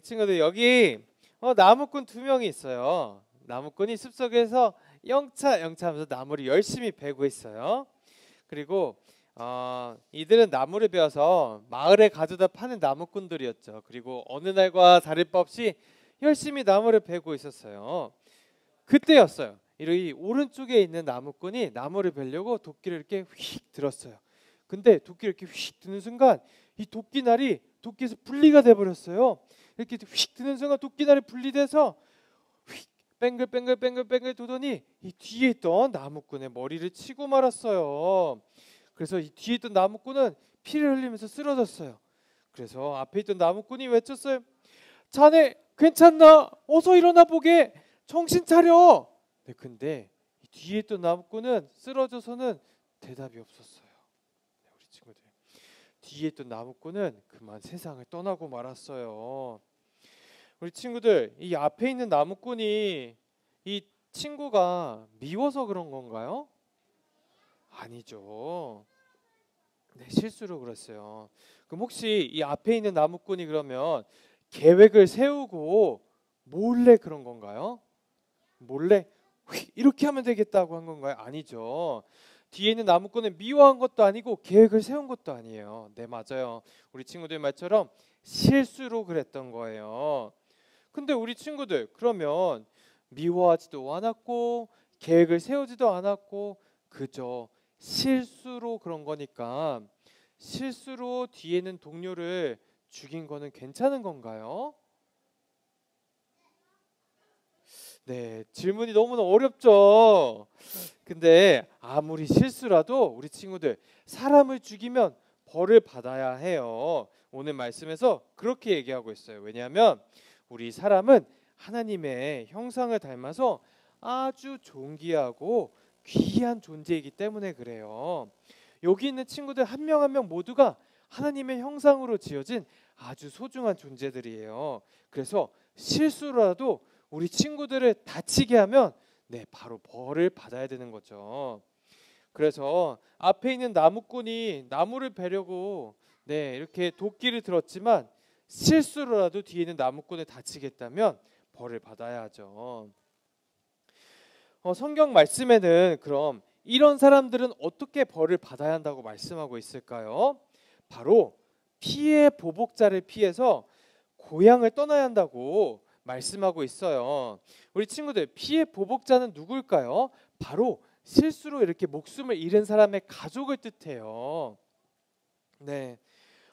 친구들 여기 나무꾼 두 명이 있어요. 나무꾼이 숲속에서 영차 하면서 나무를 열심히 베고 있어요. 그리고 이들은 나무를 베어서 마을에 가져다 파는 나무꾼들이었죠. 그리고 어느 날과 다를 바 없이 열심히 나무를 베고 있었어요. 그때였어요. 이 오른쪽에 있는 나무꾼이 나무를 베려고 도끼를 이렇게 휙 들었어요. 근데 도끼를 이렇게 휙 드는 순간 이 도끼날이 도끼에서 분리가 돼 버렸어요. 이렇게 휙 드는 순간 도끼날이 분리돼서 휙 뱅글뱅글 도더니 이 뒤에 있던 나무꾼의 머리를 치고 말았어요. 그래서 이 뒤에 있던 나무꾼은 피를 흘리면서 쓰러졌어요. 그래서 앞에 있던 나무꾼이 외쳤어요. 자네 괜찮나? 어서 일어나 보게. 정신 차려. 네, 근데 이 뒤에 있던 나무꾼은 쓰러져서는 대답이 없었어요. 네, 우리 친구들. 뒤에 있던 나무꾼은 그만 세상을 떠나고 말았어요. 우리 친구들, 이 앞에 있는 나무꾼이 이 친구가 미워서 그런 건가요? 아니죠. 네, 실수로 그랬어요. 그럼 혹시 이 앞에 있는 나무꾼이 그러면 계획을 세우고 몰래 그런 건가요? 몰래 이렇게 하면 되겠다고 한 건가요? 아니죠. 뒤에 있는 나무꾼은 미워한 것도 아니고 계획을 세운 것도 아니에요. 네, 맞아요. 우리 친구들 말처럼 실수로 그랬던 거예요. 근데 우리 친구들 그러면 미워하지도 않았고 계획을 세우지도 않았고 그저 실수로 그런 거니까 실수로 뒤에 있는 동료를 죽인 거는 괜찮은 건가요? 네, 질문이 너무나 어렵죠. 근데 아무리 실수라도 우리 친구들 사람을 죽이면 벌을 받아야 해요. 오늘 말씀에서 그렇게 얘기하고 있어요. 왜냐하면 우리 사람은 하나님의 형상을 닮아서 아주 존귀하고 귀한 존재이기 때문에 그래요. 여기 있는 친구들 한 명 한 명 모두가 하나님의 형상으로 지어진 아주 소중한 존재들이에요. 그래서 실수라도 우리 친구들을 다치게 하면 바로 벌을 받아야 되는 거죠. 그래서 앞에 있는 나무꾼이 나무를 베려고 이렇게 도끼를 들었지만 실수로라도 뒤에 있는 나무꾼을 다치겠다면 벌을 받아야 하죠. 성경 말씀에는 그럼 이런 사람들은 어떻게 벌을 받아야 한다고 말씀하고 있을까요? 바로 피해 보복자를 피해서 고향을 떠나야 한다고 말씀하고 있어요. 우리 친구들, 피해 보복자는 누굴까요? 바로 실수로 이렇게 목숨을 잃은 사람의 가족을 뜻해요. 네,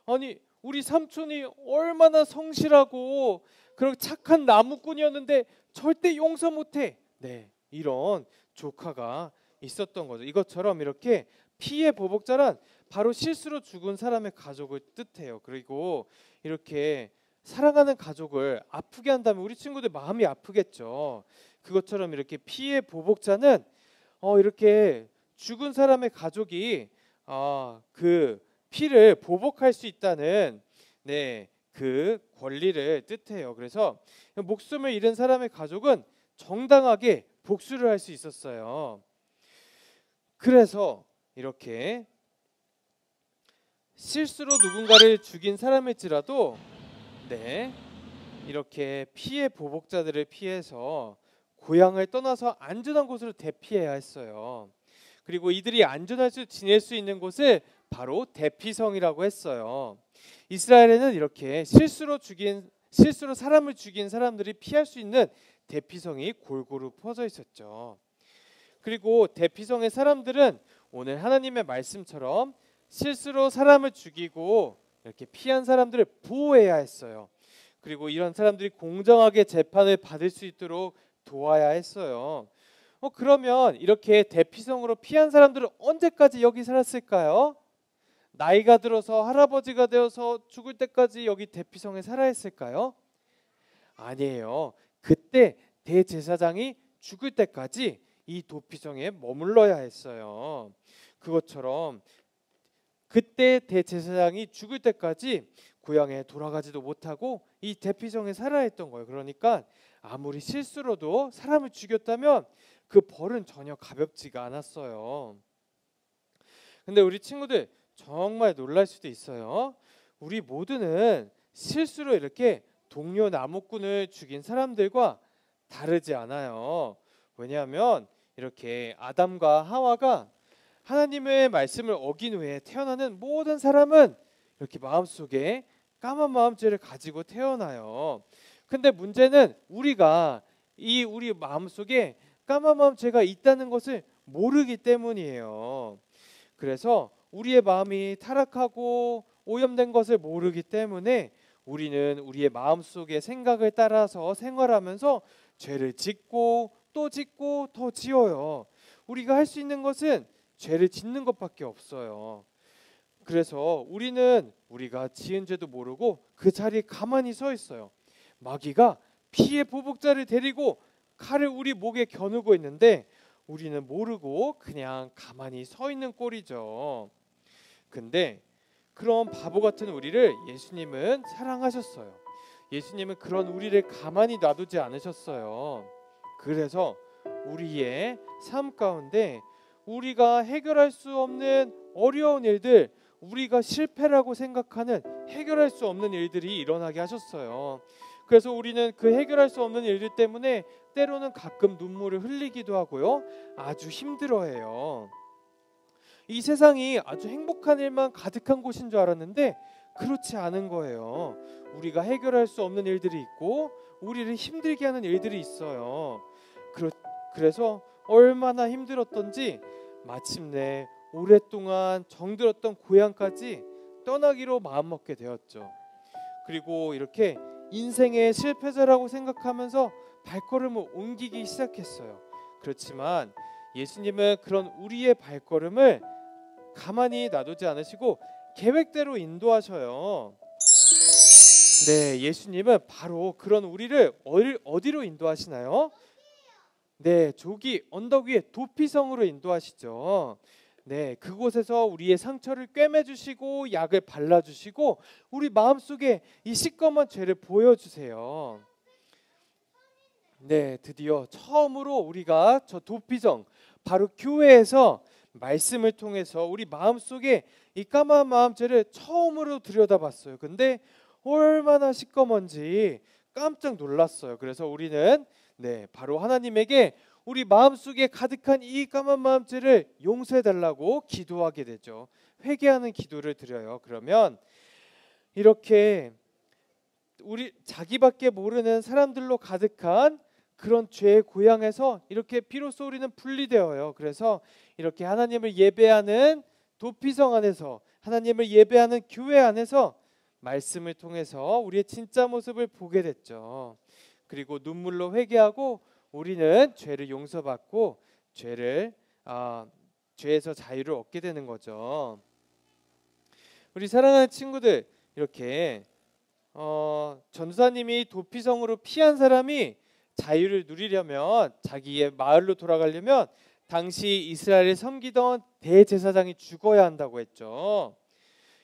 아니 우리 삼촌이 얼마나 성실하고 그런 착한 나무꾼이었는데 절대 용서 못해. 네, 이런 조카가 있었던 거죠. 이것처럼 이렇게 피해 보복자란 바로 실수로 죽은 사람의 가족을 뜻해요. 그리고 이렇게 사랑하는 가족을 아프게 한다면 우리 친구들 마음이 아프겠죠. 그것처럼 이렇게 피해 보복자는 이렇게 죽은 사람의 가족이 그 피를 보복할 수 있다는 그 권리를 뜻해요. 그래서 목숨을 잃은 사람의 가족은 정당하게 복수를 할 수 있었어요. 그래서 이렇게 실수로 누군가를 죽인 사람일지라도 이렇게 피해 보복자들을 피해서 고향을 떠나서 안전한 곳으로 대피해야 했어요. 그리고 이들이 안전하게 지낼 수 있는 곳을 바로 대피성이라고 했어요. 이스라엘에는 이렇게 실수로 사람을 죽인 사람들이 피할 수 있는 대피성이 골고루 퍼져 있었죠. 그리고 대피성의 사람들은 오늘 하나님의 말씀처럼 실수로 사람을 죽이고 이렇게 피한 사람들을 보호해야 했어요. 그리고 이런 사람들이 공정하게 재판을 받을 수 있도록 도와야 했어요. 그러면 이렇게 대피성으로 피한 사람들은 언제까지 여기 살았을까요? 나이가 들어서 할아버지가 되어서 죽을 때까지 여기 대피성에 살아야 했을까요? 아니에요. 그때 대제사장이 죽을 때까지 이 도피성에 머물러야 했어요. 그것처럼 그때 대제사장이 죽을 때까지 고향에 돌아가지도 못하고 이 대피성에 살아야 했던 거예요. 그러니까 아무리 실수로도 사람을 죽였다면 그 벌은 전혀 가볍지가 않았어요. 근데 우리 친구들 정말 놀랄 수도 있어요. 우리 모두는 실수로 이렇게 동료 나무꾼을 죽인 사람들과 다르지 않아요. 왜냐하면 이렇게 아담과 하와가 하나님의 말씀을 어긴 후에 태어나는 모든 사람은 이렇게 마음속에 까만 마음죄를 가지고 태어나요. 근데 문제는 우리가 우리 마음속에 까만 마음죄가 있다는 것을 모르기 때문이에요. 그래서 우리의 마음이 타락하고 오염된 것을 모르기 때문에 우리는 우리의 마음속의 생각을 따라서 생활하면서 죄를 짓고 또 짓고 더 지어요. 우리가 할 수 있는 것은 죄를 짓는 것밖에 없어요. 그래서 우리는 우리가 지은 죄도 모르고 그 자리에 가만히 서 있어요. 마귀가 피의 보복자를 데리고 칼을 우리 목에 겨누고 있는데 우리는 모르고 그냥 가만히 서 있는 꼴이죠. 근데 그런 바보 같은 우리를 예수님은 사랑하셨어요. 예수님은 그런 우리를 가만히 놔두지 않으셨어요. 그래서 우리의 삶 가운데 우리가 해결할 수 없는 어려운 일들, 우리가 실패라고 생각하는 해결할 수 없는 일들이 일어나게 하셨어요. 그래서 우리는 그 해결할 수 없는 일들 때문에 때로는 가끔 눈물을 흘리기도 하고요. 아주 힘들어해요. 이 세상이 아주 행복한 일만 가득한 곳인 줄 알았는데 그렇지 않은 거예요. 우리가 해결할 수 없는 일들이 있고 우리를 힘들게 하는 일들이 있어요. 그래서 얼마나 힘들었던지 마침내 오랫동안 정들었던 고향까지 떠나기로 마음먹게 되었죠. 그리고 이렇게 인생의 실패자라고 생각하면서 발걸음을 옮기기 시작했어요. 그렇지만 예수님은 그런 우리의 발걸음을 가만히 놔두지 않으시고 계획대로 인도하셔요. 네, 예수님은 바로 그런 우리를 어디로 인도하시나요? 네, 저기 언덕 위에 도피성으로 인도하시죠. 네, 그곳에서 우리의 상처를 꿰매주시고 약을 발라주시고 우리 마음속에 이 시꺼먼 죄를 보여주세요. 네, 드디어 처음으로 우리가 저 도피성 바로 교회에서 말씀을 통해서 우리 마음속에 이 까만 마음죄를 처음으로 들여다봤어요. 근데 얼마나 시꺼먼지 깜짝 놀랐어요. 그래서 우리는 바로 하나님에게 우리 마음속에 가득한 이 까만 마음죄를 용서해달라고 기도하게 되죠. 회개하는 기도를 드려요. 그러면 이렇게 우리 자기밖에 모르는 사람들로 가득한 그런 죄의 고향에서 이렇게 비로소 우리는 분리되어요. 그래서 이렇게 하나님을 예배하는 도피성 안에서, 하나님을 예배하는 교회 안에서 말씀을 통해서 우리의 진짜 모습을 보게 됐죠. 그리고 눈물로 회개하고 우리는 죄를 용서받고 죄에서 자유를 얻게 되는 거죠. 우리 사랑하는 친구들, 이렇게 전도사님이 도피성으로 피한 사람이 자유를 누리려면, 자기의 마을로 돌아가려면 당시 이스라엘을 섬기던 대제사장이 죽어야 한다고 했죠.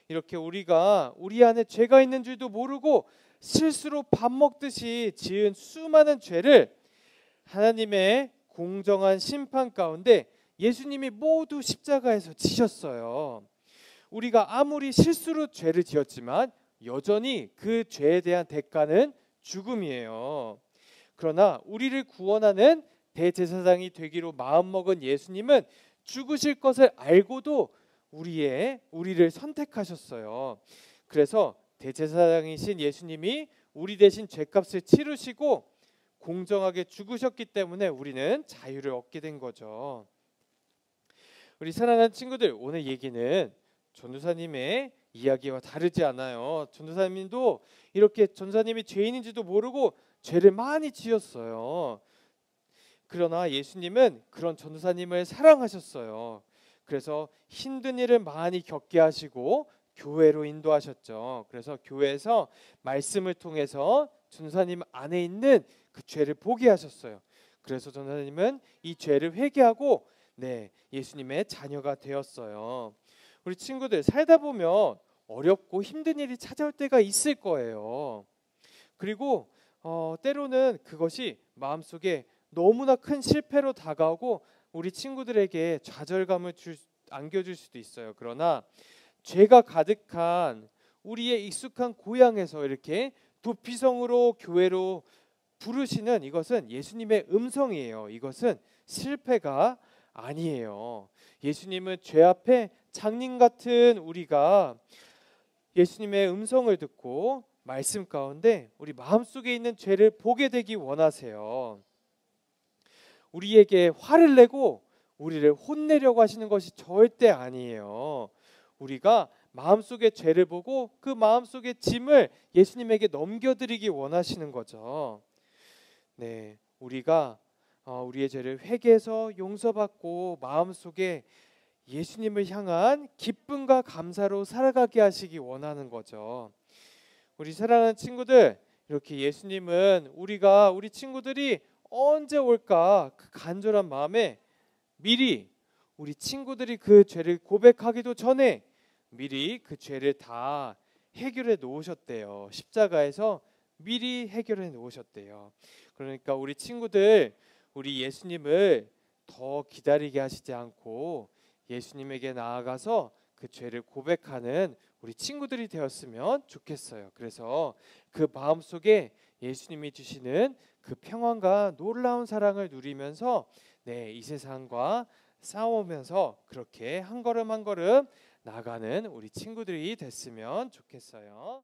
이렇게 우리가 우리 안에 죄가 있는 줄도 모르고 실수로 밥 먹듯이 지은 수많은 죄를 하나님의 공정한 심판 가운데 예수님이 모두 십자가에서 지셨어요. 우리가 아무리 실수로 죄를 지었지만 여전히 그 죄에 대한 대가는 죽음이에요. 그러나 우리를 구원하는 대제사장이 되기로 마음먹은 예수님은 죽으실 것을 알고도 우리를 선택하셨어요. 그래서 대제사장이신 예수님이 우리 대신 죄값을 치르시고 공정하게 죽으셨기 때문에 우리는 자유를 얻게 된 거죠. 우리 사랑하는 친구들, 오늘 얘기는 전도사님의 이야기와 다르지 않아요. 전도사님도 이렇게 전도사님이 죄인인지도 모르고 죄를 많이 지었어요. 그러나 예수님은 그런 전도사님을 사랑하셨어요. 그래서 힘든 일을 많이 겪게 하시고 교회로 인도하셨죠. 그래서 교회에서 말씀을 통해서 전도사님 안에 있는 그 죄를 보게 하셨어요. 그래서 전도사님은 이 죄를 회개하고 예수님의 자녀가 되었어요. 우리 친구들, 살다 보면 어렵고 힘든 일이 찾아올 때가 있을 거예요. 그리고 때로는 그것이 마음속에 너무나 큰 실패로 다가오고 우리 친구들에게 좌절감을 안겨줄 수도 있어요. 그러나 죄가 가득한 우리의 익숙한 고향에서 이렇게 도피성으로 교회로 부르시는 이것은 예수님의 음성이에요. 이것은 실패가 아니에요. 예수님은 죄 앞에 장님 같은 우리가 예수님의 음성을 듣고 말씀 가운데 우리 마음속에 있는 죄를 보게 되기 원하세요. 우리에게 화를 내고 우리를 혼내려고 하시는 것이 절대 아니에요. 우리가 마음속의 죄를 보고 그 마음속의 짐을 예수님에게 넘겨드리기 원하시는 거죠. 네, 우리가 우리의 죄를 회개해서 용서받고 마음속에 예수님을 향한 기쁨과 감사로 살아가게 하시기 원하는 거죠. 우리 사랑하는 친구들, 이렇게 예수님은 우리 친구들이 언제 올까 그 간절한 마음에 미리 우리 친구들이 그 죄를 고백하기도 전에 미리 그 죄를 다 해결해 놓으셨대요. 십자가에서 미리 해결해 놓으셨대요. 그러니까 우리 친구들, 우리 예수님을 더 기다리게 하시지 않고 예수님에게 나아가서 그 죄를 고백하는 우리 친구들이 되었으면 좋겠어요. 그래서 그 마음속에 예수님이 주시는 그 평안과 놀라운 사랑을 누리면서 이 세상과 싸우면서 그렇게 한 걸음 한 걸음 나가는 우리 친구들이 됐으면 좋겠어요.